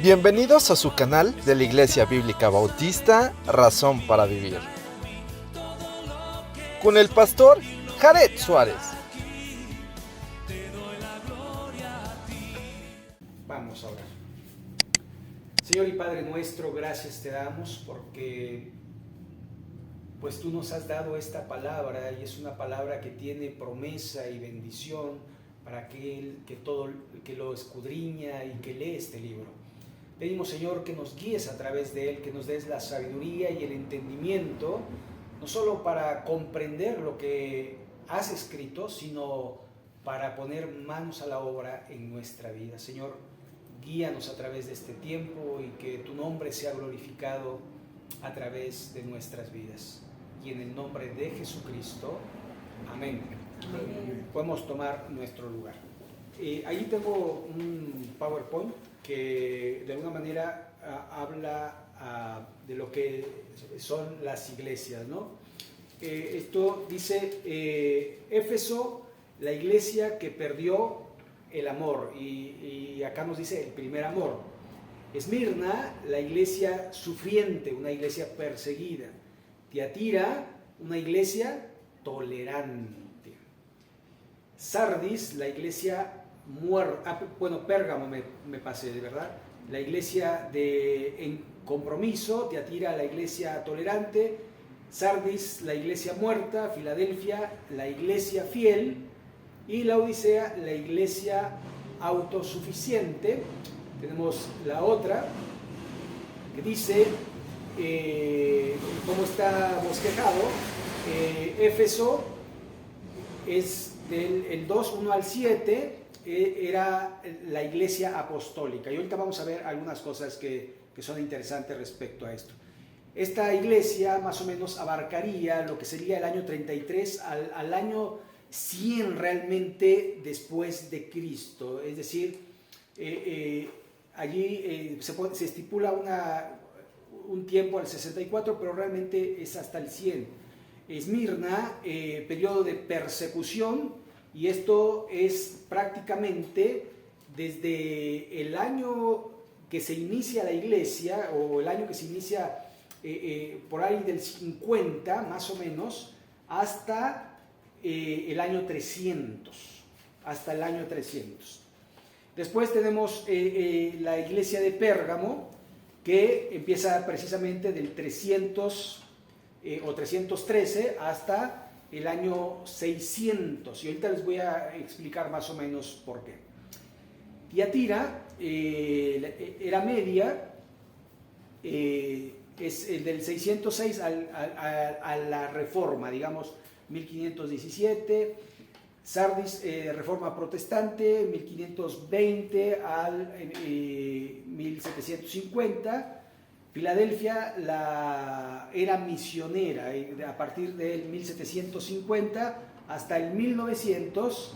Bienvenidos a su canal de la Iglesia Bíblica Bautista, Razón para Vivir, con el pastor Jared Suárez. Vamos a orar. Señor y Padre nuestro, gracias te damos porque pues tú nos has dado esta palabra y es una palabra que tiene promesa y bendición para aquel que lo escudriña y que lee este libro. Pedimos, Señor, que nos guíes a través de él, que nos des la sabiduría y el entendimiento, no solo para comprender lo que has escrito, sino para poner manos a la obra en nuestra vida. Señor, guíanos a través de este tiempo y que tu nombre sea glorificado a través de nuestras vidas. Y en el nombre de Jesucristo, amén. Amén. Podemos tomar nuestro lugar. Ahí tengo un PowerPoint que de alguna manera habla de lo que son las iglesias, ¿no? Esto dice Éfeso, la iglesia que perdió el amor, y acá nos dice el primer amor. Esmirna, la iglesia sufriente, una iglesia perseguida. Tiatira, una iglesia tolerante. Sardis, la iglesia muerta. Pérgamo me pasé, de verdad. La iglesia en compromiso. Tiatira, la iglesia tolerante. Sardis, la iglesia muerta. Filadelfia, la iglesia fiel. Y Laodicea, la iglesia autosuficiente. Tenemos la otra que dice, cómo está bosquejado, Éfeso es del 2, 1 al 7, era la iglesia apostólica. Y ahorita vamos a ver algunas cosas que son interesantes respecto a esto. Esta iglesia más o menos abarcaría lo que sería el año 33 al año 100 realmente después de Cristo. Es decir, allí se estipula un tiempo al 64, pero realmente es hasta el 100. Esmirna, periodo de persecución, y esto es prácticamente desde el año que se inicia la iglesia, o el año que se inicia por ahí del 50 más o menos, hasta el año 300, hasta el año 300. Después tenemos la iglesia de Pérgamo, que empieza precisamente del 300 o 313 hasta el año 600. Y ahorita les voy a explicar más o menos por qué. Tiatira, era media, es el del 606 a la Reforma, digamos, 1517. Sardis, Reforma Protestante, 1520 al 1750. Filadelfia, la era misionera, a partir del 1750 hasta el 1900.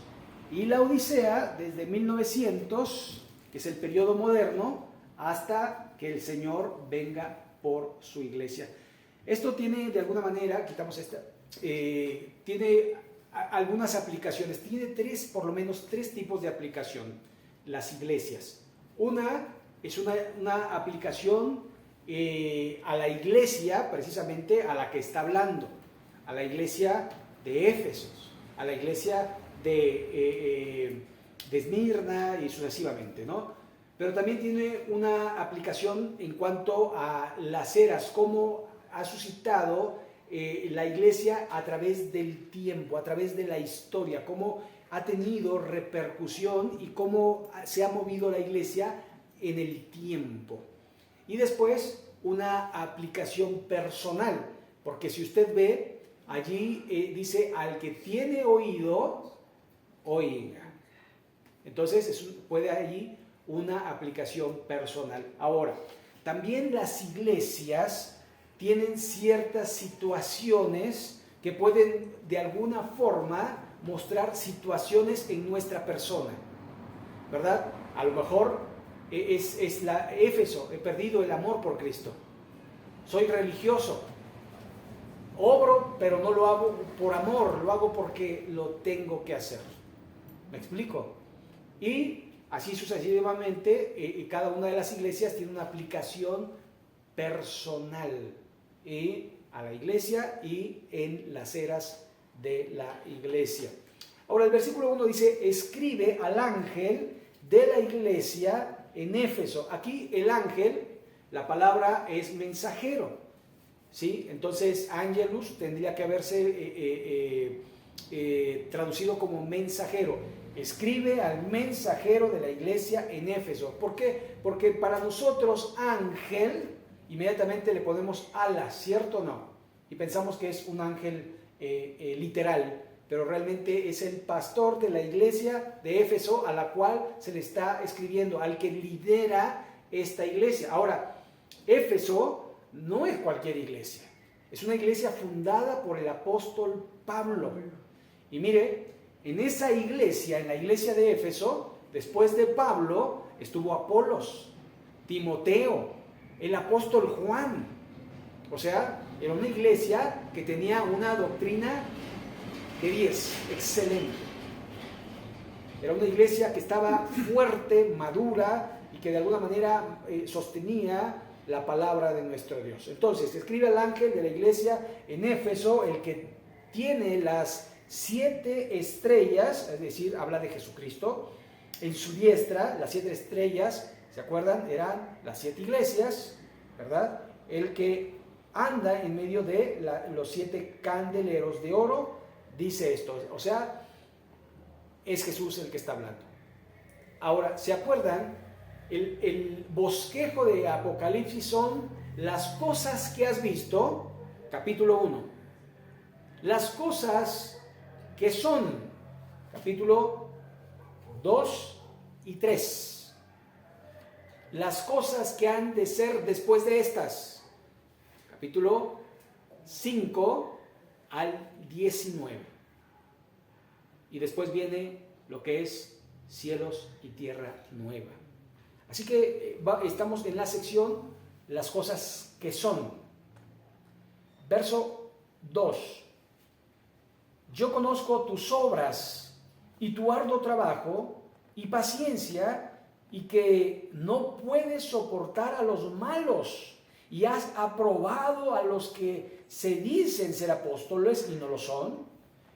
Y la Odisea, desde 1900, que es el periodo moderno, hasta que el Señor venga por su iglesia. Esto tiene, de alguna manera, quitamos esta, tiene algunas aplicaciones. Tiene por lo menos tres tipos de aplicación, las iglesias. Una es una aplicación a la iglesia, precisamente a la que está hablando, a la iglesia de Éfeso, a la iglesia de Esmirna y sucesivamente, ¿no? Pero también tiene una aplicación en cuanto a las eras, cómo ha suscitado la iglesia a través del tiempo, a través de la historia, cómo ha tenido repercusión y cómo se ha movido la iglesia en el tiempo. Y después una aplicación personal, porque si usted ve, allí dice, al que tiene oído, oiga. Entonces puede allí una aplicación personal. Ahora, también las iglesias tienen ciertas situaciones que pueden de alguna forma mostrar situaciones en nuestra persona, ¿verdad? A lo mejor es la Éfeso, he perdido el amor por Cristo, soy religioso, obro, pero no lo hago por amor, lo hago porque lo tengo que hacer. ¿Me explico? Y así sucesivamente, cada una de las iglesias tiene una aplicación personal a la iglesia y en las eras de la iglesia. Ahora el versículo 1 dice, escribe al ángel de la iglesia en Éfeso. Aquí el ángel, la palabra es mensajero, ¿sí? Entonces angelus tendría que haberse traducido como mensajero. Escribe al mensajero de la iglesia en Éfeso. ¿Por qué? Porque para nosotros ángel, inmediatamente le ponemos alas, ¿cierto o no? Y pensamos que es un ángel literal, pero realmente es el pastor de la iglesia de Éfeso a la cual se le está escribiendo, al que lidera esta iglesia. Ahora, Éfeso no es cualquier iglesia, es una iglesia fundada por el apóstol Pablo. Y mire, en esa iglesia, en la iglesia de Éfeso, después de Pablo, estuvo Apolos, Timoteo, el apóstol Juan. O sea, era una iglesia que tenía una doctrina de 10, excelente. Era una iglesia que estaba fuerte, madura y que de alguna manera sostenía la palabra de nuestro Dios. Entonces, escribe al ángel de la iglesia en Éfeso, el que tiene las 7 estrellas, es decir, habla de Jesucristo, en su diestra. Las 7 estrellas, ¿se acuerdan? Eran las 7 iglesias, ¿verdad? El que anda en medio de los 7 candeleros de oro, dice esto, o sea, es Jesús el que está hablando. Ahora, ¿se acuerdan? El bosquejo de Apocalipsis son las cosas que has visto, capítulo 1. Las cosas que son, capítulo 2 y 3. Las cosas que han de ser después de estas, capítulo 5 al 19. Y después viene lo que es cielos y tierra nueva. Así que estamos en la sección las cosas que son. Verso 2. Yo conozco tus obras y tu arduo trabajo y paciencia, y que no puedes soportar a los malos, y has aprobado a los que se dicen ser apóstoles y no lo son,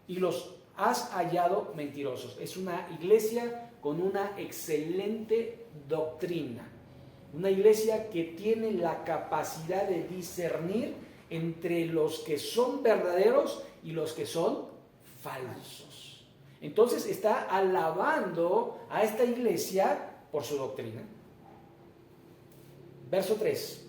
y los has hallado mentirosos. Es una iglesia con una excelente doctrina, una iglesia que tiene la capacidad de discernir entre los que son verdaderos y los que son falsos. Entonces está alabando a esta iglesia por su doctrina. Verso 3.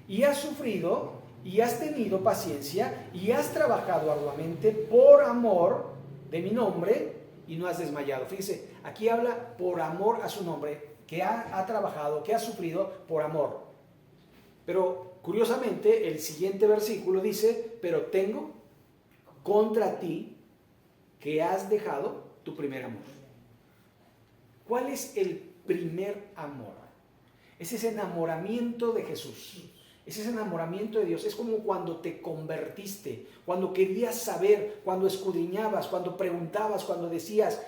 Y has sufrido y has tenido paciencia y has trabajado arduamente por amor de mi nombre y no has desmayado. Fíjese, aquí habla por amor a su nombre, que ha trabajado, que ha sufrido por amor. Pero curiosamente el siguiente versículo dice, pero tengo contra ti que has dejado tu primer amor. ¿Cuál es el primer amor? Es ese enamoramiento de Jesús. Es ese enamoramiento de Dios. Es como cuando te convertiste, cuando querías saber, cuando escudriñabas, cuando preguntabas, cuando decías,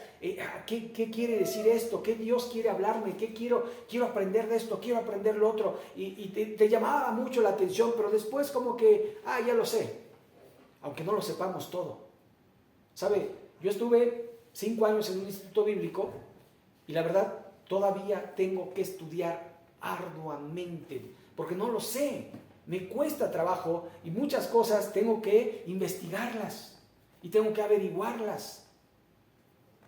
¿qué quiere decir esto? ¿Qué Dios quiere hablarme? ¿Qué quiero aprender de esto? Quiero aprender lo otro. Y te llamaba mucho la atención, pero después como que, ya lo sé. Aunque no lo sepamos todo. ¿Sabe? Yo estuve 5 años en un instituto bíblico y la verdad todavía tengo que estudiar arduamente, porque no lo sé, me cuesta trabajo y muchas cosas tengo que investigarlas y tengo que averiguarlas,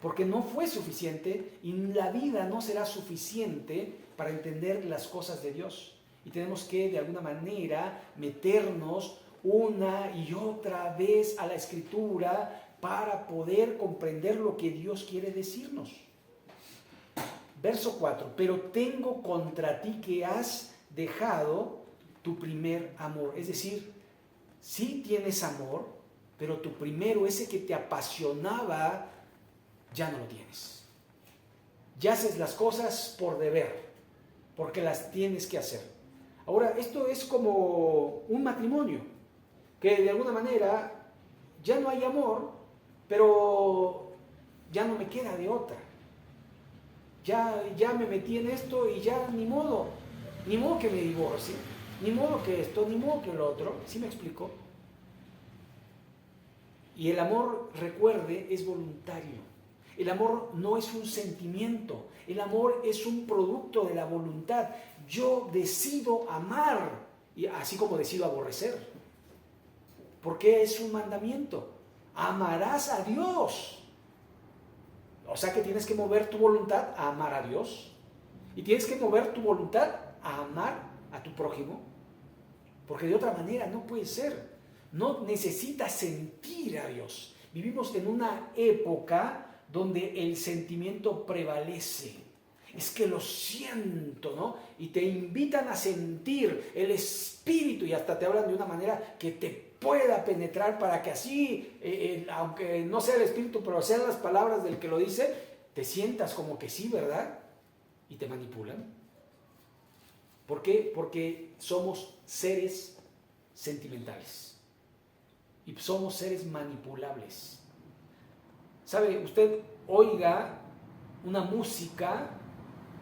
porque no fue suficiente y la vida no será suficiente para entender las cosas de Dios. Y tenemos que de alguna manera meternos una y otra vez a la Escritura para poder comprender lo que Dios quiere decirnos. Verso 4, pero tengo contra ti que has dejado tu primer amor. Es decir, sí tienes amor, pero tu primero, ese que te apasionaba, ya no lo tienes. Ya haces las cosas por deber, porque las tienes que hacer. Ahora, esto es como un matrimonio, que de alguna manera ya no hay amor, pero ya no me queda de otra. ya me metí en esto y ya ni modo que me divorcie, ni modo que esto, ni modo que lo otro. ¿Sí me explico? Y el amor, recuerde, es voluntario. El amor no es un sentimiento, el amor es un producto de la voluntad. Yo decido amar, y así como decido aborrecer, porque es un mandamiento. Amarás a Dios. O sea que tienes que mover tu voluntad a amar a Dios. Y tienes que mover tu voluntad a amar a tu prójimo. Porque de otra manera no puede ser. No necesitas sentir a Dios. Vivimos en una época donde el sentimiento prevalece. Es que lo siento, ¿no? Y te invitan a sentir el espíritu y hasta te hablan de una manera que te pueda penetrar para que así, aunque no sea el espíritu, pero sean las palabras del que lo dice, te sientas como que sí, ¿verdad? Y te manipulan. ¿Por qué? Porque somos seres sentimentales y somos seres manipulables. ¿Sabe? Usted oiga una música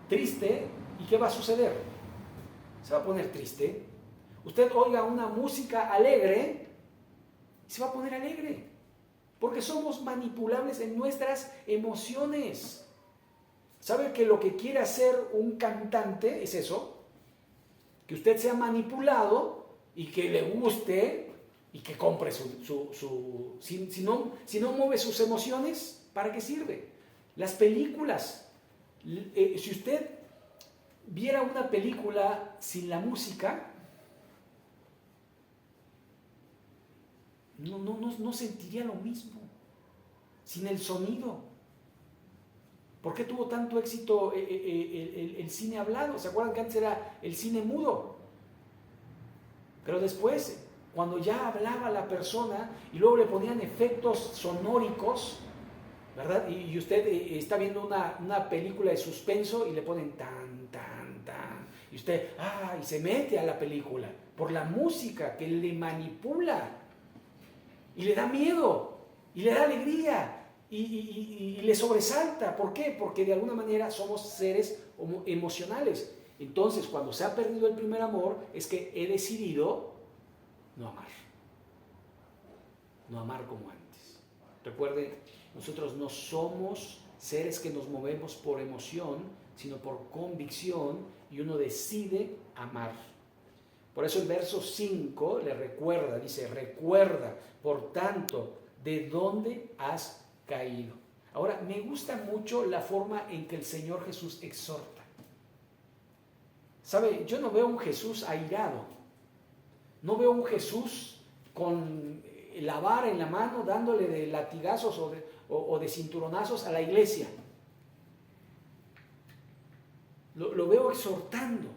triste y ¿qué va a suceder? Se va a poner triste. Usted oiga una música alegre y se va a poner alegre, porque somos manipulables en nuestras emociones. ¿Sabe que lo que quiere hacer un cantante es eso? Que usted sea manipulado y que le guste y que compre si no mueve sus emociones, ¿para qué sirve? Las películas, si usted viera una película sin la música, no sentiría lo mismo. Sin el sonido. ¿Por qué tuvo tanto éxito el cine hablado? ¿Se acuerdan que antes era el cine mudo? Pero después, cuando ya hablaba la persona y luego le ponían efectos sonóricos, ¿verdad? Y usted está viendo una película de suspenso y le ponen tan, tan, tan. Y usted, y se mete a la película por la música que le manipula. Y le da miedo, y le da alegría, y le sobresalta. ¿Por qué? Porque de alguna manera somos seres emocionales. Entonces, cuando se ha perdido el primer amor, es que he decidido no amar. No amar como antes. Recuerden, nosotros no somos seres que nos movemos por emoción, sino por convicción, y uno decide amar. Por eso el verso 5 le recuerda, dice, recuerda, por tanto, de dónde has caído. Ahora, me gusta mucho la forma en que el Señor Jesús exhorta. ¿Sabe? Yo no veo un Jesús airado. No veo un Jesús con la vara en la mano dándole de latigazos o de cinturonazos a la iglesia. Lo veo exhortando.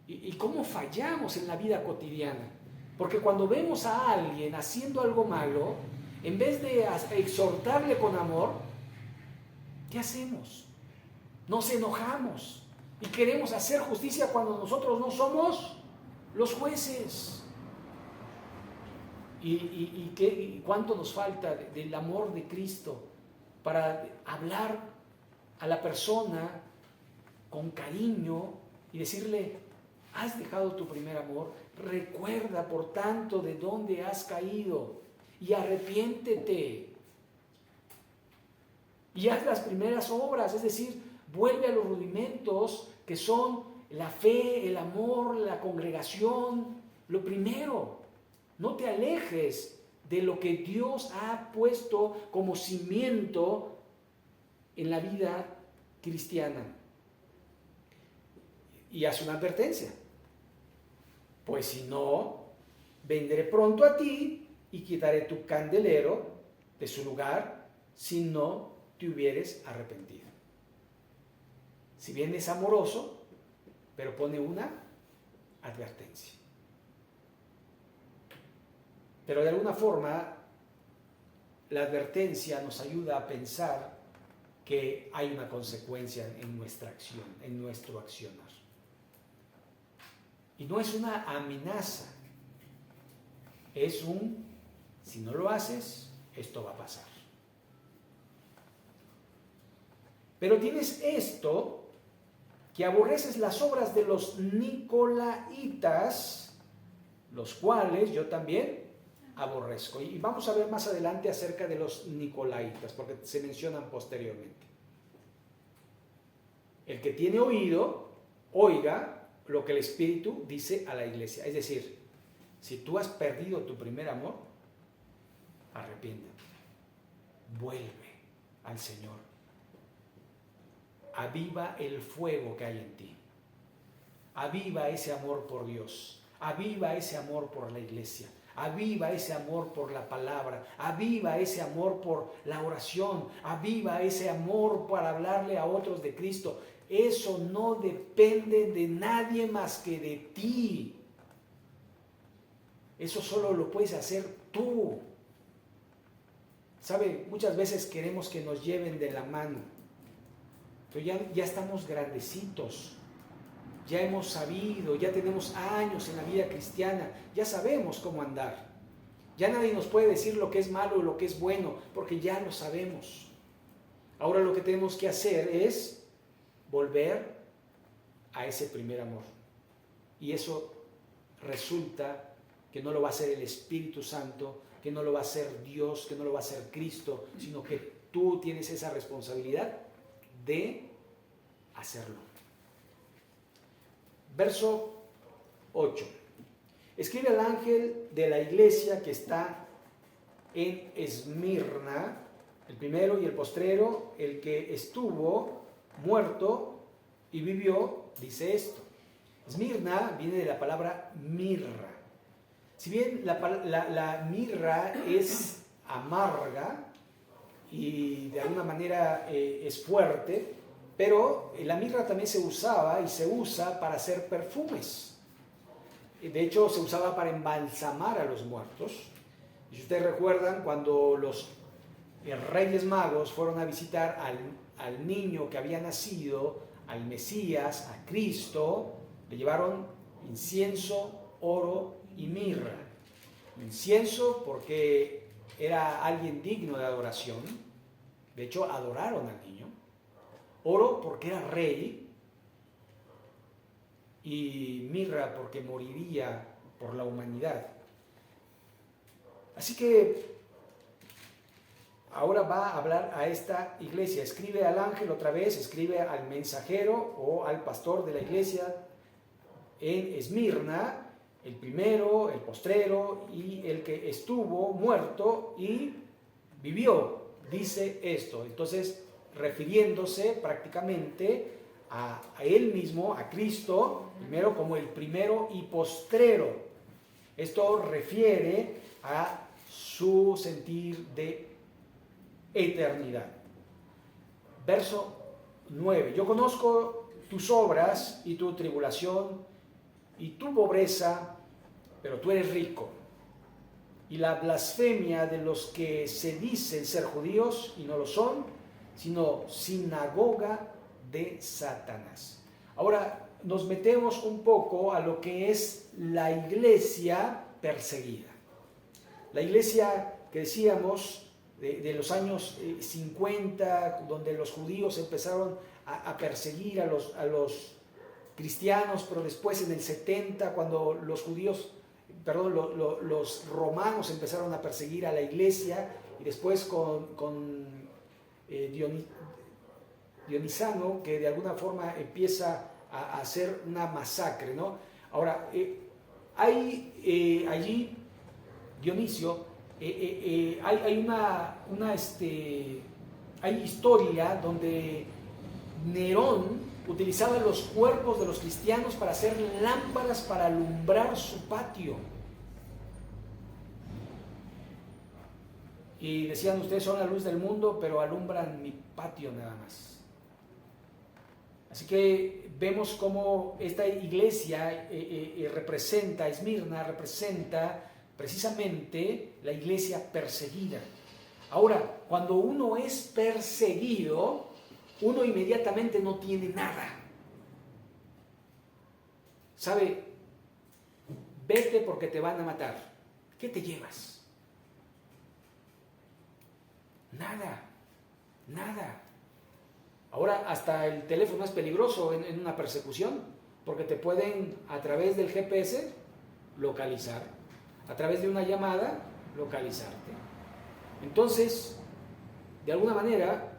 ¿Y cómo fallamos en la vida cotidiana? Porque cuando vemos a alguien haciendo algo malo, en vez de exhortarle con amor, ¿qué hacemos? Nos enojamos y queremos hacer justicia cuando nosotros no somos los jueces. ¿Y cuánto nos falta del amor de Cristo para hablar a la persona con cariño y decirle: has dejado tu primer amor, recuerda por tanto de dónde has caído y arrepiéntete y haz las primeras obras, es decir, vuelve a los rudimentos que son la fe, el amor, la congregación, lo primero. No te alejes de lo que Dios ha puesto como cimiento en la vida cristiana. Y hace una advertencia: pues si no, vendré pronto a ti y quitaré tu candelero de su lugar si no te hubieres arrepentido. Si bien es amoroso, pero pone una advertencia. Pero de alguna forma, la advertencia nos ayuda a pensar que hay una consecuencia en nuestra acción, en nuestro accionar. Y no es una amenaza, es si no lo haces, esto va a pasar. Pero tienes esto, que aborreces las obras de los nicolaitas, los cuales yo también aborrezco. Y vamos a ver más adelante acerca de los nicolaitas, porque se mencionan posteriormente. El que tiene oído, oiga lo que el Espíritu dice a la iglesia. Es decir, si tú has perdido tu primer amor, arrepiéntete, vuelve al Señor, aviva el fuego que hay en ti, aviva ese amor por Dios, aviva ese amor por la iglesia, aviva ese amor por la palabra, aviva ese amor por la oración, aviva ese amor para hablarle a otros de Cristo. Eso no depende de nadie más que de ti. Eso solo lo puedes hacer tú. ¿Sabe? Muchas veces queremos que nos lleven de la mano, pero ya estamos grandecitos, ya hemos sabido, ya tenemos años en la vida cristiana, ya sabemos cómo andar. Ya nadie nos puede decir lo que es malo o lo que es bueno, porque ya lo sabemos. Ahora lo que tenemos que hacer es volver a ese primer amor. Y eso resulta que no lo va a hacer el Espíritu Santo, que no lo va a hacer Dios, que no lo va a hacer Cristo, sino que tú tienes esa responsabilidad de hacerlo. Verso 8. Escribe al ángel de la iglesia que está en Esmirna, el primero y el postrero, el que estuvo muerto y vivió, dice esto. Esmirna viene de la palabra mirra. Si bien la mirra es amarga y de alguna manera es fuerte, pero la mirra también se usaba y se usa para hacer perfumes. De hecho, se usaba para embalsamar a los muertos. Y si ustedes recuerdan, cuando los Reyes Magos fueron a visitar al niño que había nacido, al Mesías, a Cristo, le llevaron incienso, oro y mirra. Incienso porque era alguien digno de adoración, de hecho adoraron al niño. Oro porque era rey, y mirra porque moriría por la humanidad. Así que ahora va a hablar a esta iglesia. Escribe al ángel otra vez, escribe al mensajero o al pastor de la iglesia en Esmirna, el primero, el postrero y el que estuvo muerto y vivió, dice esto. Entonces, refiriéndose prácticamente a él mismo, a Cristo, primero como el primero y postrero. Esto refiere a su sentir de eternidad. Verso 9. Yo conozco tus obras y tu tribulación y tu pobreza, pero tú eres rico. Y la blasfemia de los que se dicen ser judíos y no lo son, sino sinagoga de Satanás. Ahora nos metemos un poco a lo que es la iglesia perseguida. La iglesia que decíamos de los años 50, donde los judíos empezaron a perseguir a los cristianos, pero después en el 70, cuando los romanos empezaron a perseguir a la iglesia, y después con Dionisano, que de alguna forma empieza a hacer una masacre, ¿no? Ahora, hay allí, Dionisio, hay hay historia donde Nerón utilizaba los cuerpos de los cristianos para hacer lámparas para alumbrar su patio. Y decían, ustedes son la luz del mundo, pero alumbran mi patio nada más. Así que vemos cómo esta iglesia representa, Esmirna representa precisamente la iglesia perseguida. Ahora, cuando uno es perseguido, uno inmediatamente no tiene nada. ¿Sabe? Vete porque te van a matar. ¿Qué te llevas? Nada, nada. Ahora hasta el teléfono es peligroso en una persecución, porque te pueden a través del GPS localizar, a través de una llamada localizarte. Entonces, de alguna manera,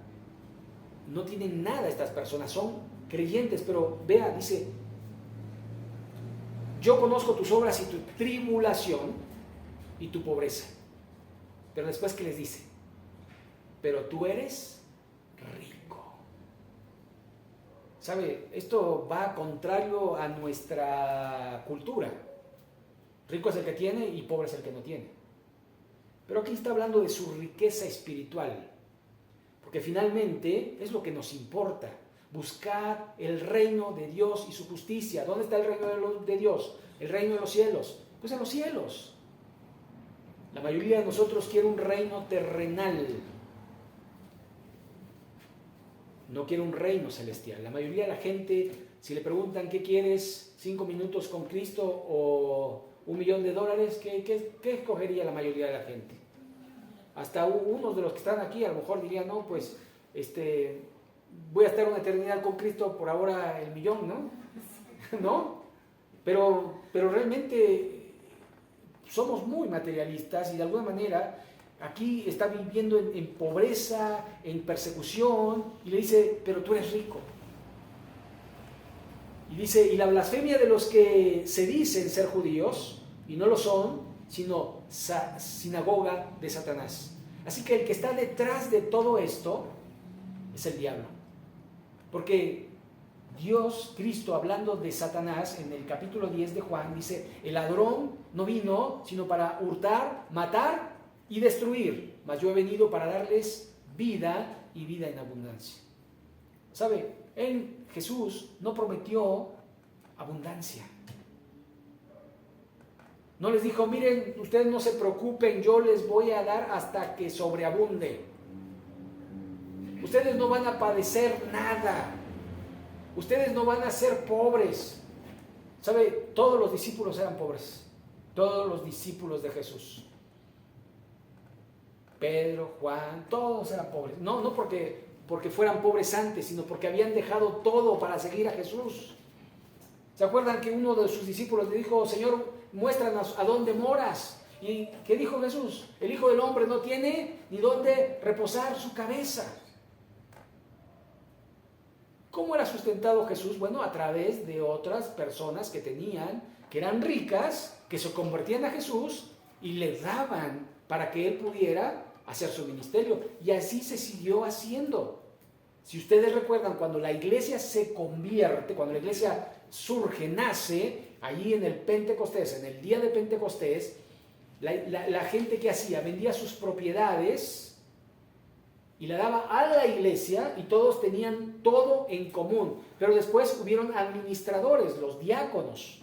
no tienen nada estas personas, son creyentes, pero vea, dice, yo conozco tus obras y tu tribulación y tu pobreza. Pero después, ¿qué les dice? Pero tú eres rico. ¿Sabe? Esto va contrario a nuestra cultura. Rico es el que tiene y pobre es el que no tiene. Pero aquí está hablando de su riqueza espiritual. Porque finalmente es lo que nos importa. Buscar el reino de Dios y su justicia. ¿Dónde está el reino de Dios? El reino de los cielos. Pues en los cielos. La mayoría de nosotros quiere un reino terrenal. No quiere un reino celestial. La mayoría de la gente, si le preguntan qué quieres, 5 minutos con Cristo o $1.000.000, ¿qué escogería la mayoría de la gente? Hasta unos de los que están aquí a lo mejor dirían, no, pues voy a estar una eternidad con Cristo, por ahora el millón, ¿no? ¿No? Pero realmente somos muy materialistas y de alguna manera aquí está viviendo en pobreza, en persecución, y le dice, pero tú eres rico. Y dice, y la blasfemia de los que se dicen ser judíos, y no lo son, sino sinagoga de Satanás. Así que el que está detrás de todo esto es el diablo. Porque Dios, Cristo, hablando de Satanás, en el capítulo 10 de Juan, dice, el ladrón no vino sino para hurtar, matar y destruir, mas yo he venido para darles vida y vida en abundancia. ¿Sabe? Jesús no prometió abundancia. No les dijo, miren, ustedes no se preocupen, yo les voy a dar hasta que sobreabunde. Ustedes no van a padecer nada. Ustedes no van a ser pobres. ¿Sabe? Todos los discípulos eran pobres. Todos los discípulos de Jesús. Pedro, Juan, todos eran pobres. No porque fueran pobres antes, sino porque habían dejado todo para seguir a Jesús. ¿Se acuerdan que uno de sus discípulos le dijo, Señor, muéstranos a dónde moras? ¿Y qué dijo Jesús? El Hijo del Hombre no tiene ni dónde reposar su cabeza. ¿Cómo era sustentado Jesús? Bueno, a través de otras personas que eran ricas, que se convertían a Jesús y le daban para que él pudiera hacer su ministerio. Y así se siguió haciendo. Si ustedes recuerdan, cuando la iglesia se convierte, cuando la iglesia surge, nace, allí en el Pentecostés, en el día de Pentecostés, la gente que hacía, vendía sus propiedades y la daba a la iglesia y todos tenían todo en común. Pero después hubieron administradores, los diáconos.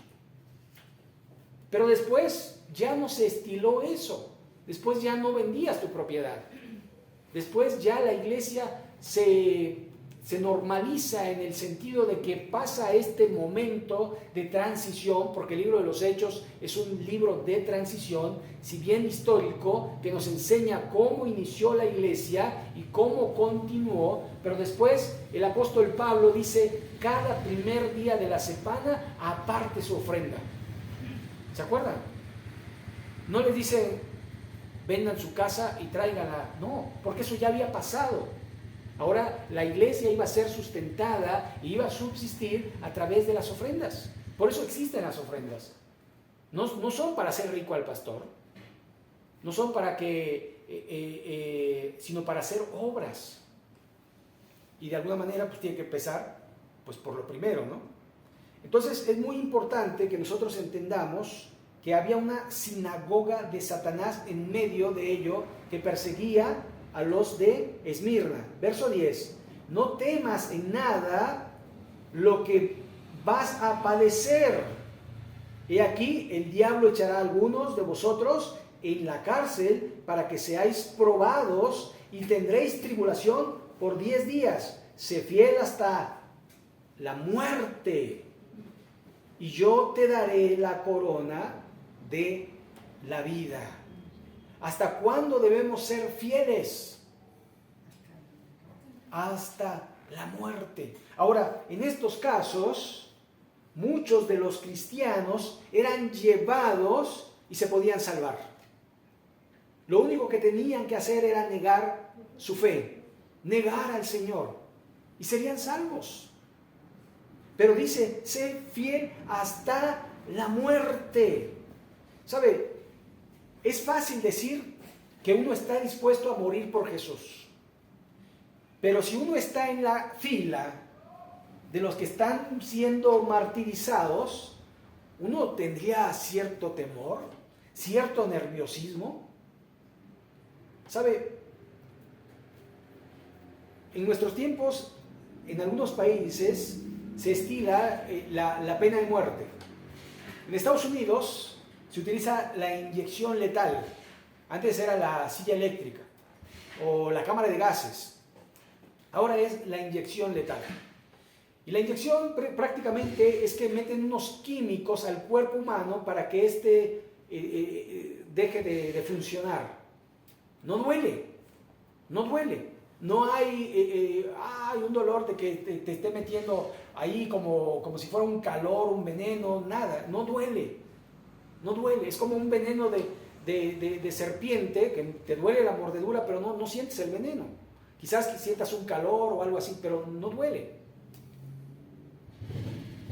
Pero después ya no se estiló eso. Después ya no vendías tu propiedad. Después ya la iglesia se normaliza en el sentido de que pasa este momento de transición, porque el libro de los Hechos es un libro de transición, si bien histórico, que nos enseña cómo inició la iglesia y cómo continuó, pero después el apóstol Pablo dice, cada primer día de la semana aparte su ofrenda. ¿Se acuerdan? No les dice, vendan su casa y tráiganla. No, porque eso ya había pasado. Ahora la iglesia iba a ser sustentada y iba a subsistir a través de las ofrendas. Por eso existen las ofrendas. No son para hacer rico al pastor. No son para sino para hacer obras. Y de alguna manera pues tiene que empezar pues por lo primero, ¿no? Entonces es muy importante que nosotros entendamos que había una sinagoga de Satanás en medio de ello que perseguía a los de Esmirna. Verso 10. No temas en nada lo que vas a padecer. He aquí, el diablo echará a algunos de vosotros en la cárcel para que seáis probados y tendréis tribulación por 10 días. Sé fiel hasta la muerte y yo te daré la corona de la vida. ¿Hasta cuándo debemos ser fieles? Hasta la muerte. Ahora, en estos casos, muchos de los cristianos eran llevados y se podían salvar. Lo único que tenían que hacer era negar su fe, negar al Señor, y serían salvos. Pero dice, sé fiel hasta la muerte. ¿Sabe? Es fácil decir que uno está dispuesto a morir por Jesús. Pero si uno está en la fila de los que están siendo martirizados, uno tendría cierto temor, cierto nerviosismo. ¿Sabe? En nuestros tiempos, en algunos países, se estila la pena de muerte. En Estados Unidos se utiliza la inyección letal. Antes era la silla eléctrica o la cámara de gases. Ahora es la inyección letal. Y la inyección prácticamente es que meten unos químicos al cuerpo humano para que éste deje de funcionar. No duele, no duele. No hay un dolor de que te esté metiendo ahí como si fuera un calor, un veneno, nada. No duele, no duele. Es como un veneno de serpiente, que te duele la mordedura, pero no sientes el veneno. Quizás que sientas un calor o algo así, pero no duele.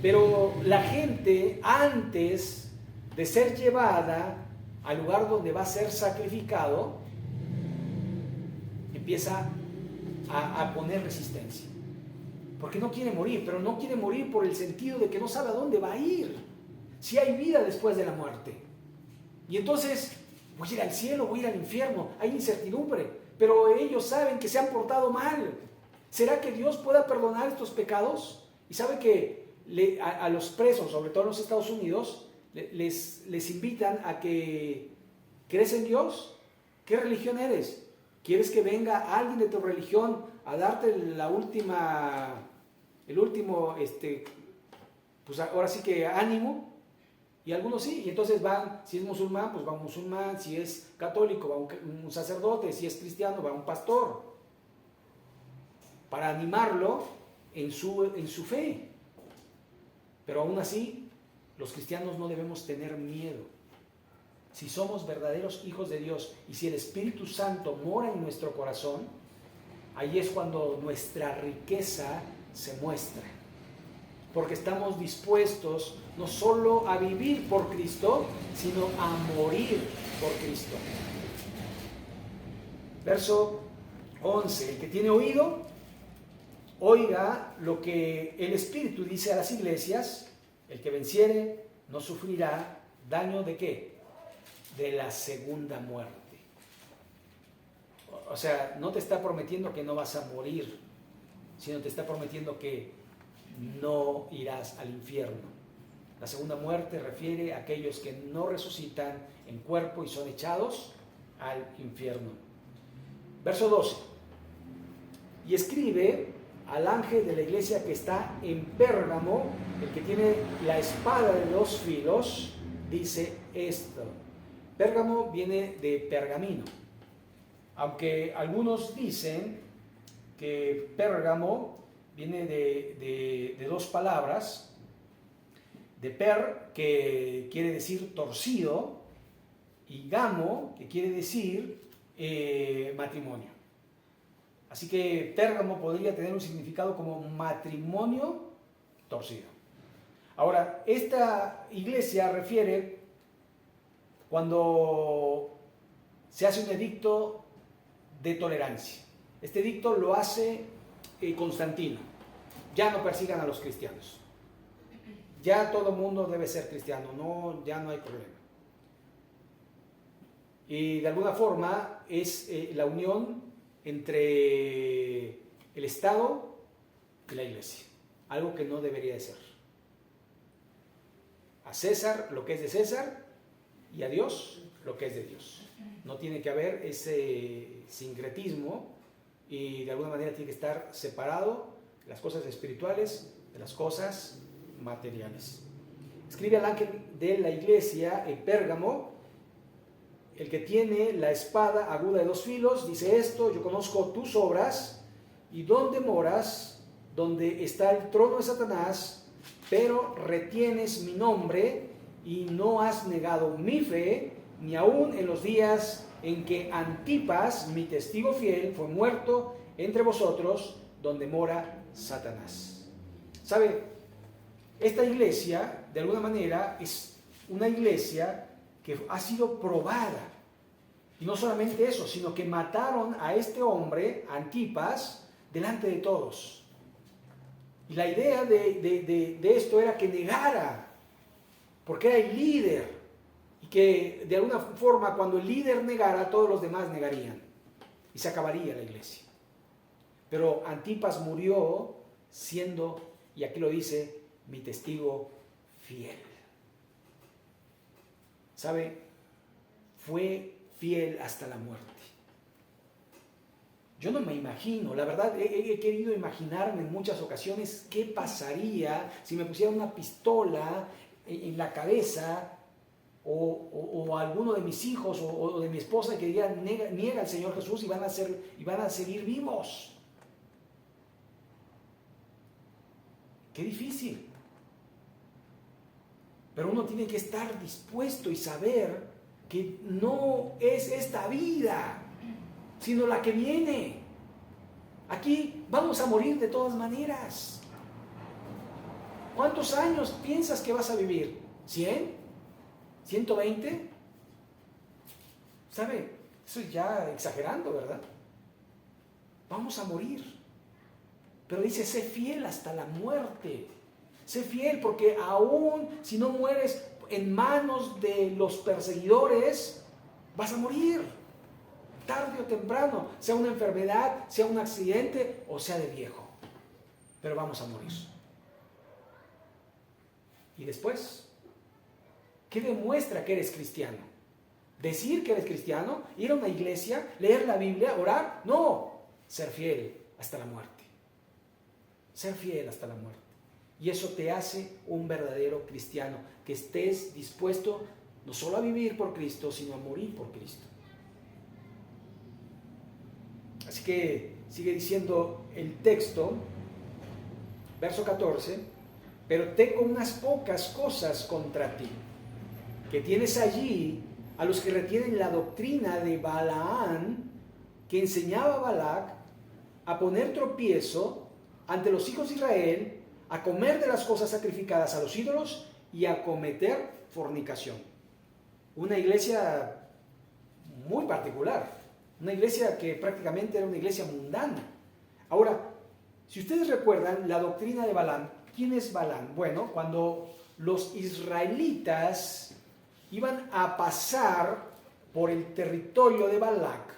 Pero la gente, antes de ser llevada al lugar donde va a ser sacrificado, empieza a poner resistencia. Porque no quiere morir, pero no quiere morir por el sentido de que no sabe a dónde va a ir. Si hay vida después de la muerte. Y entonces, voy a ir al cielo, voy a ir al infierno. Hay incertidumbre. Pero ellos saben que se han portado mal. ¿Será que Dios pueda perdonar estos pecados? Y sabe que a los presos, sobre todo en los Estados Unidos, les invitan a que ¿crees en Dios? ¿Qué religión eres? ¿Quieres que venga alguien de tu religión a darte el último, pues ahora sí que ánimo? Y algunos sí, y entonces van, si es musulmán, pues va un musulmán, si es católico, va un sacerdote, si es cristiano, va un pastor, para animarlo en su fe. Pero aún así, los cristianos no debemos tener miedo. Si somos verdaderos hijos de Dios y si el Espíritu Santo mora en nuestro corazón, ahí es cuando nuestra riqueza se muestra. Porque estamos dispuestos no solo a vivir por Cristo, sino a morir por Cristo. Verso 11. El que tiene oído, oiga lo que el Espíritu dice a las iglesias. El que venciere no sufrirá daño ¿de qué? De la segunda muerte. O sea, no te está prometiendo que no vas a morir, sino te está prometiendo que no irás al infierno. La segunda muerte refiere a aquellos que no resucitan en cuerpo y son echados al infierno. Verso 12. Y escribe al ángel de la iglesia que está en Pérgamo, el que tiene la espada de dos filos, dice esto. Pérgamo viene de pergamino, aunque algunos dicen que Pérgamo viene de dos palabras, de per, que quiere decir torcido, y gamo, que quiere decir matrimonio. Así que Pérgamo podría tener un significado como matrimonio torcido. Ahora, esta iglesia refiere cuando se hace un edicto de tolerancia. Este edicto lo hace Constantino. Ya no persigan a los cristianos. Ya todo el mundo debe ser cristiano. No, ya no hay problema. Y de alguna forma es la unión entre el Estado y la iglesia. Algo que no debería de ser. A César lo que es de César y a Dios lo que es de Dios. No tiene que haber ese sincretismo y de alguna manera tiene que estar separado las cosas espirituales de las cosas materiales. Escribe al ángel de la iglesia en Pérgamo, el que tiene la espada aguda de dos filos, dice esto: yo conozco tus obras y dónde moras donde está el trono de Satanás, pero retienes mi nombre y no has negado mi fe, ni aun en los días en que Antipas, mi testigo fiel, fue muerto entre vosotros, donde mora Satanás. ¿Sabe? Esta iglesia, de alguna manera, es una iglesia que ha sido probada. Y no solamente eso, sino que mataron a este hombre, Antipas, delante de todos. Y la idea de esto era que negara, porque era el líder. Y que de alguna forma, cuando el líder negara, todos los demás negarían. Y se acabaría la iglesia. Pero Antipas murió siendo, y aquí lo dice, mi testigo fiel. ¿Sabe? Fue fiel hasta la muerte. Yo no me imagino, la verdad he querido imaginarme en muchas ocasiones qué pasaría si me pusiera una pistola en la cabeza o alguno de mis hijos o de mi esposa que diría niega al Señor Jesús y van a seguir vivos. Qué difícil. Pero uno tiene que estar dispuesto y saber que no es esta vida, sino la que viene. Aquí vamos a morir de todas maneras. ¿Cuántos años piensas que vas a vivir? ¿100? ¿120? ¿Sabe? Eso es ya exagerando, ¿verdad? Vamos a morir. Pero dice, sé fiel hasta la muerte. Sé fiel porque aún si no mueres en manos de los perseguidores, vas a morir. Tarde o temprano, sea una enfermedad, sea un accidente o sea de viejo. Pero vamos a morir. Y después, ¿qué demuestra que eres cristiano? ¿Decir que eres cristiano? ¿Ir a una iglesia? ¿Leer la Biblia? ¿Orar? No, ser fiel hasta la muerte. Ser fiel hasta la muerte. Y eso te hace un verdadero cristiano, que estés dispuesto no solo a vivir por Cristo, sino a morir por Cristo. Así que sigue diciendo el texto, verso 14, pero tengo unas pocas cosas contra ti, que tienes allí a los que retienen la doctrina de Balaán, que enseñaba a Balac a poner tropiezo ante los hijos de Israel, a comer de las cosas sacrificadas a los ídolos y a cometer fornicación. Una iglesia muy particular, una iglesia que prácticamente era una iglesia mundana. Ahora, si ustedes recuerdan la doctrina de Balaam, ¿quién es Balaam? Bueno, cuando los israelitas iban a pasar por el territorio de Balac,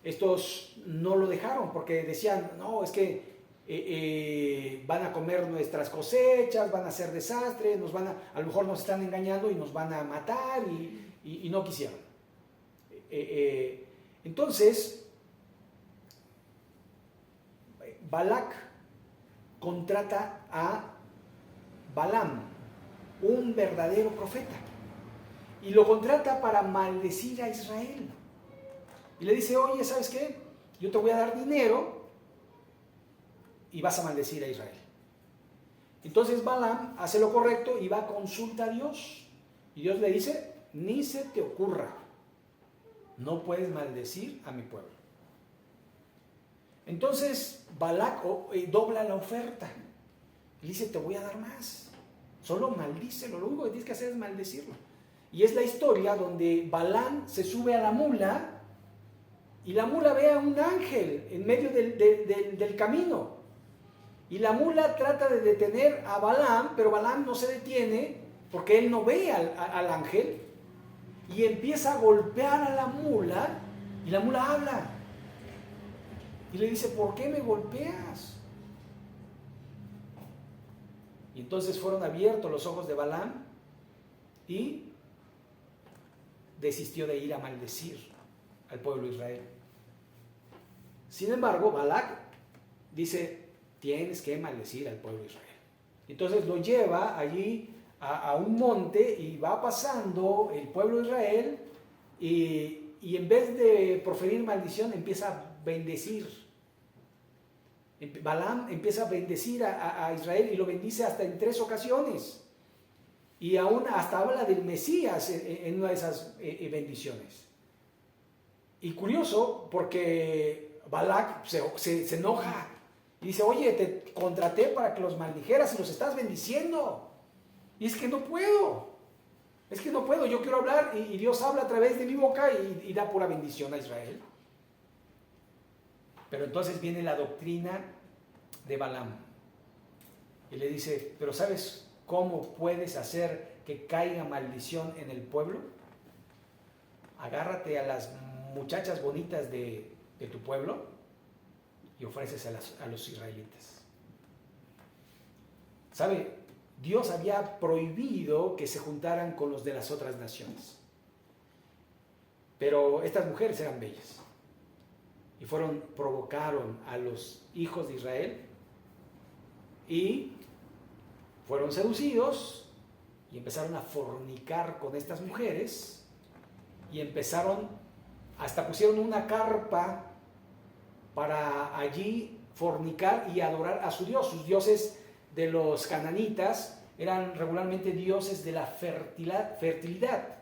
estos no lo dejaron porque decían, no, es que van a comer nuestras cosechas, van a hacer desastres, a lo mejor nos están engañando y nos van a matar y no quisieron. Entonces, Balac contrata a Balaam, un verdadero profeta, y lo contrata para maldecir a Israel. Y le dice, oye, ¿sabes qué? Yo te voy a dar dinero y vas a maldecir a Israel. Entonces Balaam hace lo correcto y va a consulta a Dios. Y Dios le dice, ni se te ocurra, no puedes maldecir a mi pueblo. Entonces Balac dobla la oferta. Y dice, te voy a dar más. Solo maldícelo, lo único que tienes que hacer es maldecirlo. Y es la historia donde Balaam se sube a la mula y la mula ve a un ángel en medio del camino. Y la mula trata de detener a Balaam, pero Balaam no se detiene porque él no ve al ángel. Y empieza a golpear a la mula y la mula habla. Y le dice, ¿por qué me golpeas? Y entonces fueron abiertos los ojos de Balaam y desistió de ir a maldecir al pueblo de Israel. Sin embargo, Balac dice, tienes que maldecir al pueblo de Israel. Entonces lo lleva allí a un monte y va pasando el pueblo de Israel y en vez de proferir maldición empieza a bendecir. Balaam empieza a bendecir a Israel y lo bendice hasta en 3 ocasiones. Y aún hasta habla del Mesías en una de esas bendiciones. Y curioso, porque Balac se enoja y dice, oye, te contraté para que los maldijeras y los estás bendiciendo. Y es que no puedo. Yo quiero hablar y Dios habla a través de mi boca y da pura bendición a Israel. Pero entonces viene la doctrina de Balaam. Y le dice, pero ¿sabes cómo puedes hacer que caiga maldición en el pueblo? Agárrate a las muchachas bonitas de tu pueblo y ofreces a los israelitas. ¿Sabe? Dios había prohibido que se juntaran con los de las otras naciones. Pero estas mujeres eran bellas. Y provocaron a los hijos de Israel y fueron seducidos y empezaron a fornicar con estas mujeres y hasta pusieron una carpa para allí fornicar y adorar a su Dios. Sus dioses de los cananitas eran regularmente dioses de la fertilidad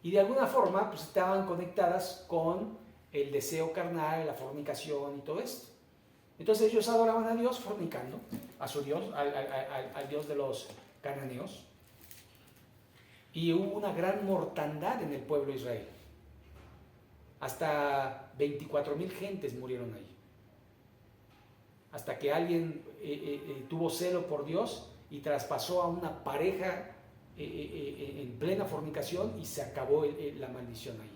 y de alguna forma pues estaban conectadas con el deseo carnal, la fornicación y todo esto. Entonces ellos adoraban a Dios fornicando, a su Dios, al Dios de los cananeos. Y hubo una gran mortandad en el pueblo de Israel. Hasta 24,000 gentes murieron ahí. Hasta que alguien tuvo celo por Dios y traspasó a una pareja en plena fornicación y se acabó la maldición ahí.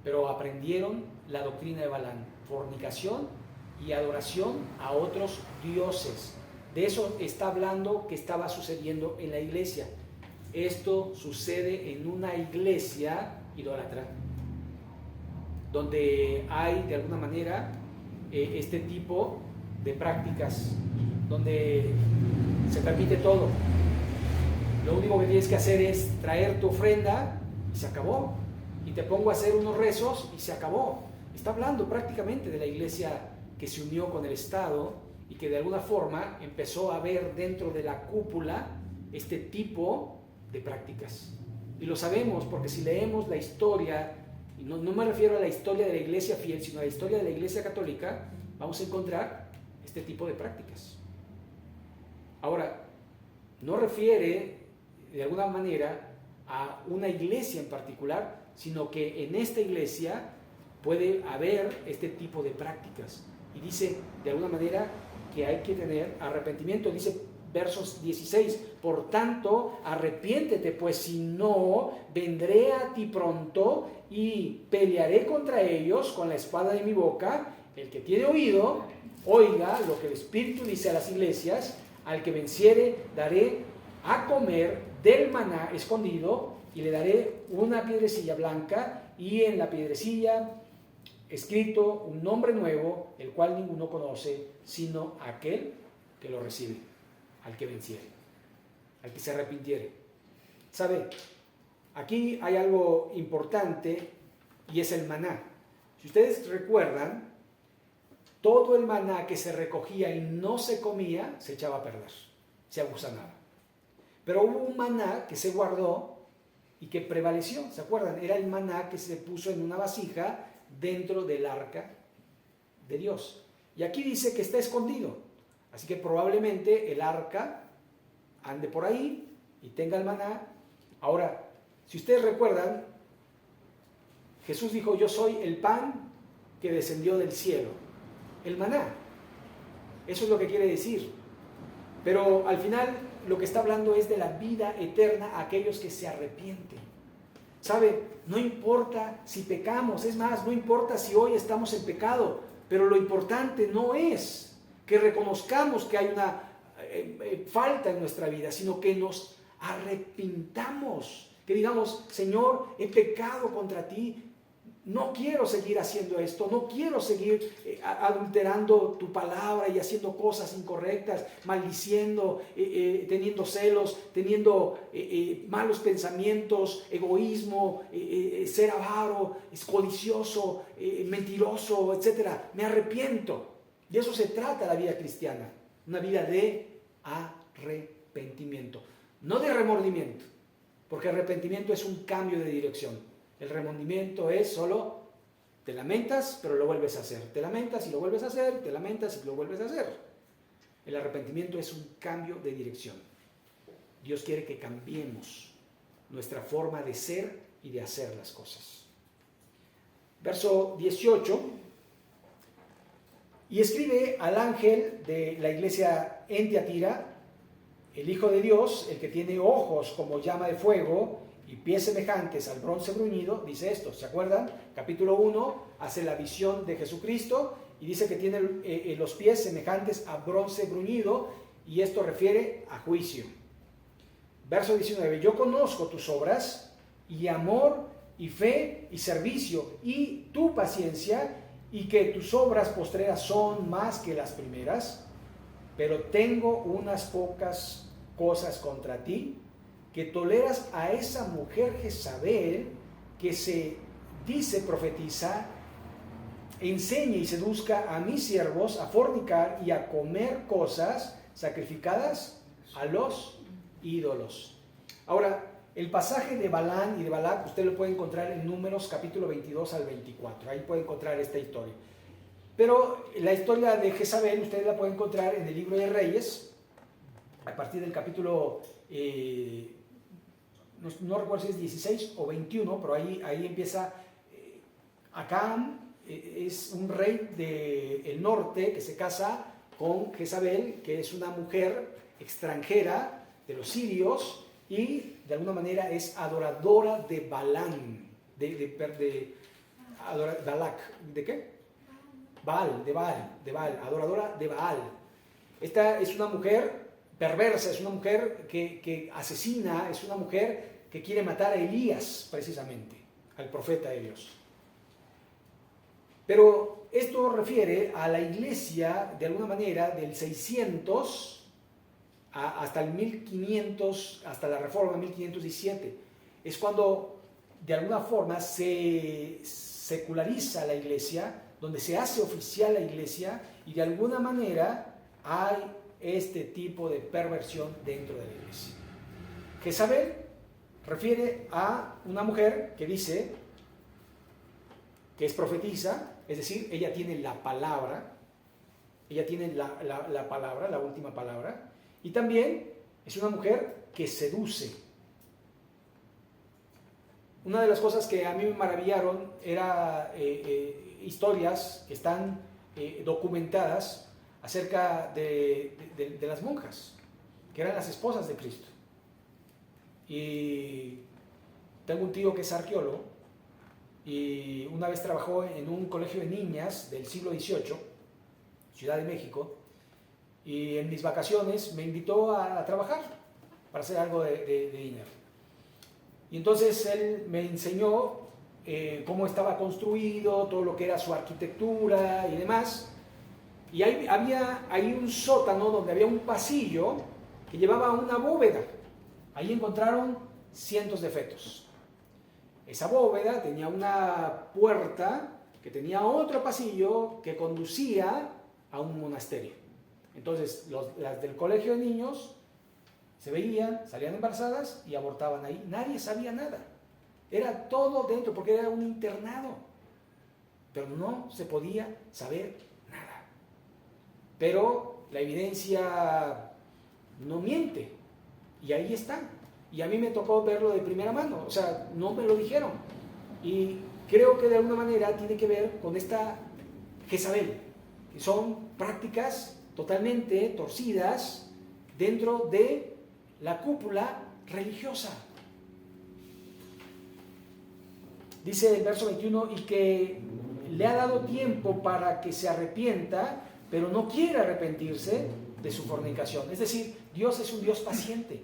Pero aprendieron la doctrina de Balaam, fornicación y adoración a otros dioses. De eso está hablando que estaba sucediendo en la iglesia. Esto sucede en una iglesia idólatra, donde hay de alguna manera este tipo de prácticas, donde se permite todo. Lo único que tienes que hacer es traer tu ofrenda y se acabó. Y te pongo a hacer unos rezos y se acabó. Está hablando prácticamente de la iglesia que se unió con el Estado y que de alguna forma empezó a ver dentro de la cúpula este tipo de prácticas. Y lo sabemos porque si leemos la historia, y no me refiero a la historia de la iglesia fiel, sino a la historia de la iglesia católica, vamos a encontrar este tipo de prácticas. Ahora, no refiere de alguna manera a una iglesia en particular, sino que en esta iglesia puede haber este tipo de prácticas. Y dice de alguna manera que hay que tener arrepentimiento. Dice versos 16, por tanto, arrepiéntete, pues si no, vendré a ti pronto y pelearé contra ellos con la espada de mi boca. El que tiene oído, oiga lo que el Espíritu dice a las iglesias. Al que venciere, daré a comer del maná escondido y le daré una piedrecilla blanca y en la piedrecilla escrito un nombre nuevo, el cual ninguno conoce, sino aquel que lo recibe, al que venciere, al que se arrepintiere. ¿Sabe? Aquí hay algo importante y es el maná. Si ustedes recuerdan, todo el maná que se recogía y no se comía, se echaba a perder, se agusanaba. Pero hubo un maná que se guardó y que prevaleció, ¿se acuerdan? Era el maná que se puso en una vasija dentro del arca de Dios. Y aquí dice que está escondido, así que probablemente el arca ande por ahí y tenga el maná. Ahora, si ustedes recuerdan, Jesús dijo, yo soy el pan que descendió del cielo, el maná. Eso es lo que quiere decir. Pero al final lo que está hablando es de la vida eterna a aquellos que se arrepienten. ¿Sabe? No importa si pecamos, es más, no importa si hoy estamos en pecado, pero lo importante no es que reconozcamos que hay una falta en nuestra vida, sino que nos arrepintamos, que digamos, Señor, he pecado contra ti, no quiero seguir haciendo esto, no quiero seguir adulterando tu palabra y haciendo cosas incorrectas, maldiciendo, teniendo celos, teniendo malos pensamientos, egoísmo, ser avaro, codicioso, mentiroso, etc. Me arrepiento. De eso se trata la vida cristiana, una vida de arrepentimiento, no de remordimiento, porque arrepentimiento es un cambio de dirección. El remordimiento es solo te lamentas, pero lo vuelves a hacer, te lamentas y lo vuelves a hacer, te lamentas y lo vuelves a hacer. El arrepentimiento es un cambio de dirección. Dios quiere que cambiemos nuestra forma de ser y de hacer las cosas. Verso 18. Y escribe al ángel de la iglesia en Tiatira, el Hijo de Dios, el que tiene ojos como llama de fuego y pies semejantes al bronce bruñido, dice esto, ¿se acuerdan? Capítulo 1 hace la visión de Jesucristo y dice que tiene los pies semejantes a bronce bruñido, y esto refiere a juicio. Verso 19, yo conozco tus obras y amor y fe y servicio y tu paciencia, y que tus obras postreras son más que las primeras, pero tengo unas pocas cosas contra ti, que toleras a esa mujer Jezabel, que se dice profetiza, enseña y seduzca a mis siervos a fornicar y a comer cosas sacrificadas a los ídolos. Ahora, el pasaje de Balán y de Balac usted lo puede encontrar en Números capítulo 22 al 24, ahí puede encontrar esta historia. Pero la historia de Jezabel usted la puede encontrar en el libro de Reyes, a partir del capítulo, no recuerdo si es 16 o 21, pero ahí empieza. Acán es un rey del norte que se casa con Jezabel, que es una mujer extranjera de los sirios, y de alguna manera es adoradora de Balán, Balac, ¿de qué? de Baal, adoradora de Baal. Esta es una mujer perversa, es una mujer que asesina, es una mujer que quiere matar a Elías, precisamente, al profeta de Dios. Pero esto refiere a la iglesia, de alguna manera, del 600 hasta el 1500, hasta la Reforma 1517. Es cuando, de alguna forma, se seculariza la iglesia, donde se hace oficial la iglesia, y de alguna manera hay este tipo de perversión dentro de la iglesia. Jezabel refiere a una mujer que dice que es profetisa, es decir, ella tiene la palabra, ella tiene la palabra, la última palabra, y también es una mujer que seduce. Una de las cosas que a mí me maravillaron era historias que están documentadas acerca de las monjas, que eran las esposas de Cristo. Y tengo un tío que es arqueólogo, y una vez trabajó en un colegio de niñas del siglo XVIII, Ciudad de México, y en mis vacaciones me invitó a trabajar para hacer algo de dinero. Y entonces él me enseñó cómo estaba construido, todo lo que era su arquitectura y demás. Y había ahí un sótano donde había un pasillo que llevaba a una bóveda. Ahí encontraron cientos de fetos. Esa bóveda tenía una puerta que tenía otro pasillo que conducía a un monasterio. Entonces, las del colegio de niños se veían, salían embarazadas y abortaban ahí. Nadie sabía nada. Era todo dentro, porque era un internado. Pero no se podía saber nada. Pero la evidencia no miente. Y ahí está. Y a mí me tocó verlo de primera mano. O sea, no me lo dijeron. Y creo que de alguna manera tiene que ver con esta Jezabel, que son prácticas totalmente torcidas dentro de la cúpula religiosa. Dice el verso 21, y que le ha dado tiempo para que se arrepienta, pero no quiere arrepentirse de su fornicación. Es decir, Dios es un Dios paciente.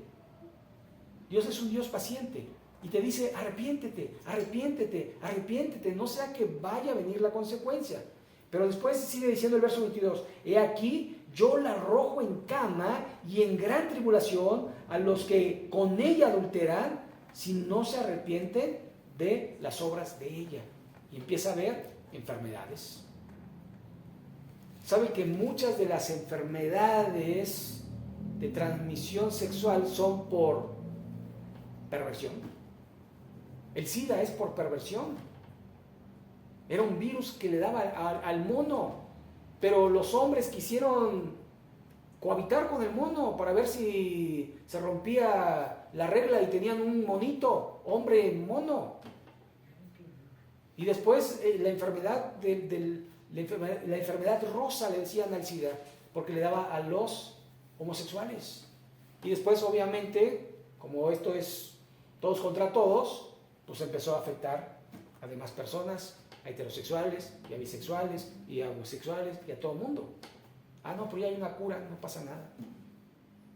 Dios es un Dios paciente y te dice, arrepiéntete, arrepiéntete, arrepiéntete, no sea que vaya a venir la consecuencia. Pero después sigue diciendo el verso 22, he aquí, yo la arrojo en cama y en gran tribulación a los que con ella adulteran, si no se arrepienten de las obras de ella. Y empieza a haber enfermedades. ¿Sabe que muchas de las enfermedades de transmisión sexual son por perversión? El SIDA es por perversión. Era un virus que le daba al mono, pero los hombres quisieron cohabitar con el mono para ver si se rompía la regla y tenían un monito, hombre mono. Y después la enfermedad la enfermedad rosa le decían al SIDA, porque le daba a los homosexuales. Y después, obviamente, como esto es todos contra todos, pues empezó a afectar a demás personas, a heterosexuales, y a bisexuales, y a homosexuales, y a todo el mundo. Ah, no, pero ya hay una cura, no pasa nada.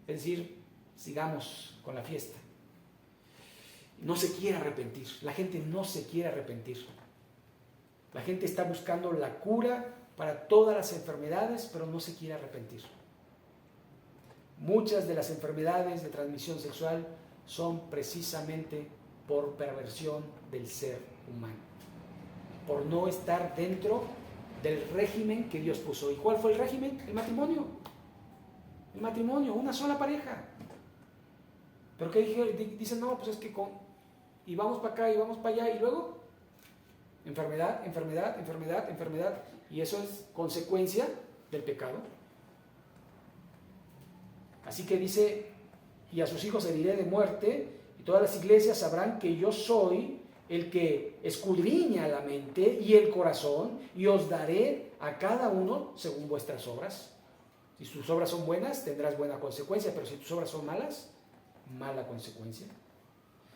Es decir, sigamos con la fiesta. No se quiere arrepentir, la gente no se quiere arrepentir. La gente está buscando la cura para todas las enfermedades, pero no se quiere arrepentir. Muchas de las enfermedades de transmisión sexual son precisamente por perversión del ser humano, por no estar dentro del régimen que Dios puso. ¿Y cuál fue el régimen? El matrimonio. El matrimonio, una sola pareja. Pero ¿qué dicen? No, pues es que y vamos para acá y vamos para allá y luego enfermedad, enfermedad, enfermedad, enfermedad. Y eso es consecuencia del pecado. Así que dice, y a sus hijos heriré de muerte, y todas las iglesias sabrán que yo soy el que escudriña la mente y el corazón, y os daré a cada uno según vuestras obras. Si tus obras son buenas, tendrás buena consecuencia, pero si tus obras son malas, mala consecuencia.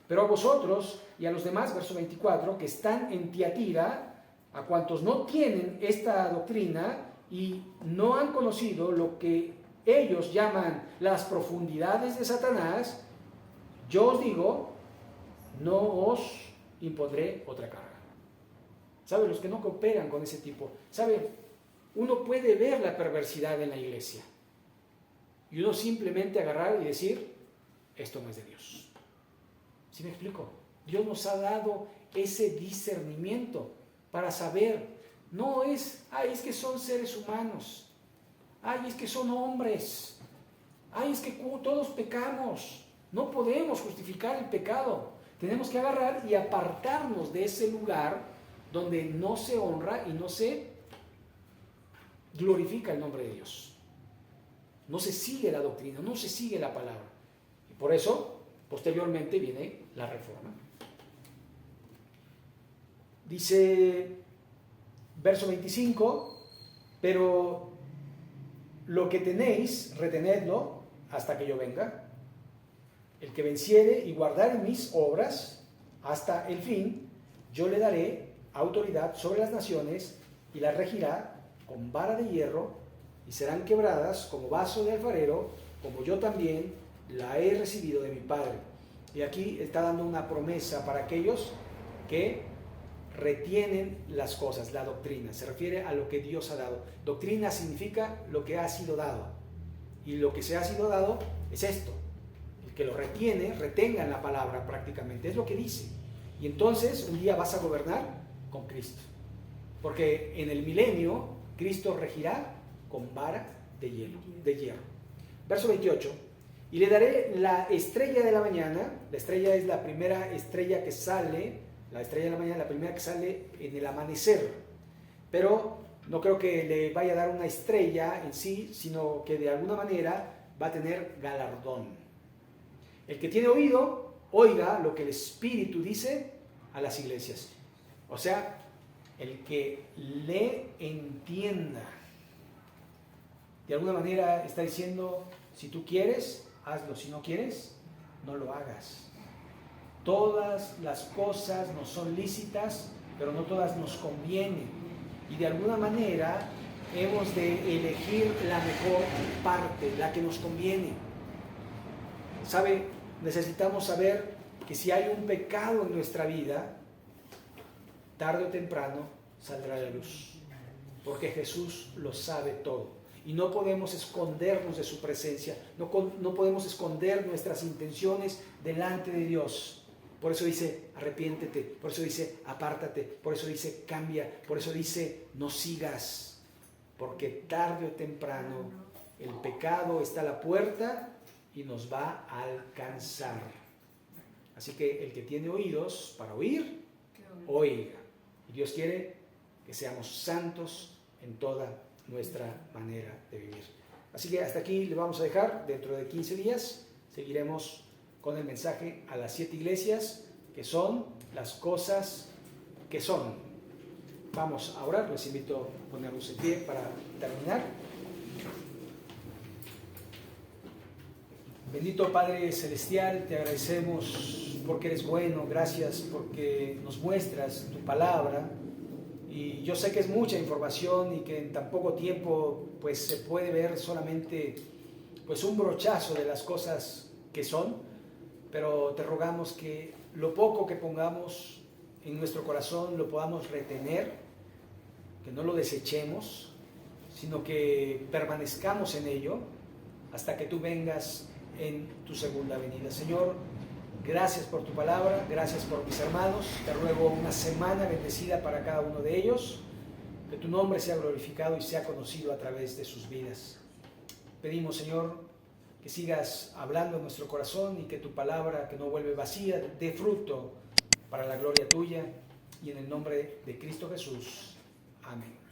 Pero a vosotros y a los demás, verso 24, que están en Tiatira, a cuantos no tienen esta doctrina y no han conocido lo que ellos llaman las profundidades de Satanás, yo os digo, no os impondré otra carga. ¿Sabe? Los que no cooperan con ese tipo, ¿sabe? Uno puede ver la perversidad en la iglesia y uno simplemente agarrar y decir, esto no es de Dios. ¿Sí me explico? Dios nos ha dado ese discernimiento para saber, no es, es que son seres humanos, es que son hombres, es que todos pecamos, no podemos justificar el pecado, tenemos que agarrar y apartarnos de ese lugar donde no se honra y no se glorifica el nombre de Dios, no se sigue la doctrina, no se sigue la palabra, y por eso posteriormente viene la reforma. Dice verso 25, pero lo que tenéis, retenedlo hasta que yo venga. El que venciere y guardare mis obras hasta el fin, yo le daré autoridad sobre las naciones y las regirá con vara de hierro, y serán quebradas como vaso de alfarero, como yo también la he recibido de mi Padre. Y aquí está dando una promesa para aquellos que retienen las cosas, la doctrina. Se refiere a lo que Dios ha dado. Doctrina significa lo que ha sido dado. Y lo que se ha sido dado es esto. El que lo retiene, retenga la palabra prácticamente. Es lo que dice. Y entonces un día vas a gobernar con Cristo. Porque en el milenio Cristo regirá con vara de hierro. Verso 28. Y le daré la estrella de la mañana. La estrella es la primera estrella que sale, la estrella de la mañana es la primera que sale en el amanecer. Pero no creo que le vaya a dar una estrella en sí, sino que de alguna manera va a tener galardón. El que tiene oído, oiga lo que el Espíritu dice a las iglesias. O sea, el que le entienda. De alguna manera está diciendo, si tú quieres, hazlo. Si no quieres, no lo hagas. Todas las cosas nos son lícitas, pero no todas nos convienen. Y de alguna manera hemos de elegir la mejor parte, la que nos conviene. ¿Sabe? Necesitamos saber que si hay un pecado en nuestra vida, tarde o temprano saldrá a la luz. Porque Jesús lo sabe todo. Y no podemos escondernos de su presencia, no podemos esconder nuestras intenciones delante de Dios. Por eso dice, arrepiéntete, por eso dice, apártate, por eso dice, cambia, por eso dice, no sigas. porque tarde o temprano el pecado está a la puerta y nos va a alcanzar. Así que el que tiene oídos para oír, oiga. Y Dios quiere que seamos santos en toda nuestra manera de vivir. Así que hasta aquí le vamos a dejar. Dentro de 15 días seguiremos con el mensaje a las 7 iglesias, que son las cosas que son. Vamos a orar. Les invito a ponernos en pie para terminar. Bendito Padre Celestial, te agradecemos porque eres bueno. Gracias porque nos muestras tu palabra. Y yo sé que es mucha información y que en tan poco tiempo pues se puede ver solamente pues un brochazo de las cosas que son, pero te rogamos que lo poco que pongamos en nuestro corazón lo podamos retener, que no lo desechemos, sino que permanezcamos en ello hasta que tú vengas en tu segunda venida. Señor, gracias por tu palabra, gracias por mis hermanos. Te ruego una semana bendecida para cada uno de ellos, que tu nombre sea glorificado y sea conocido a través de sus vidas. Pedimos, Señor, que sigas hablando en nuestro corazón y que tu palabra, que no vuelve vacía, dé fruto para la gloria tuya, y en el nombre de Cristo Jesús. Amén.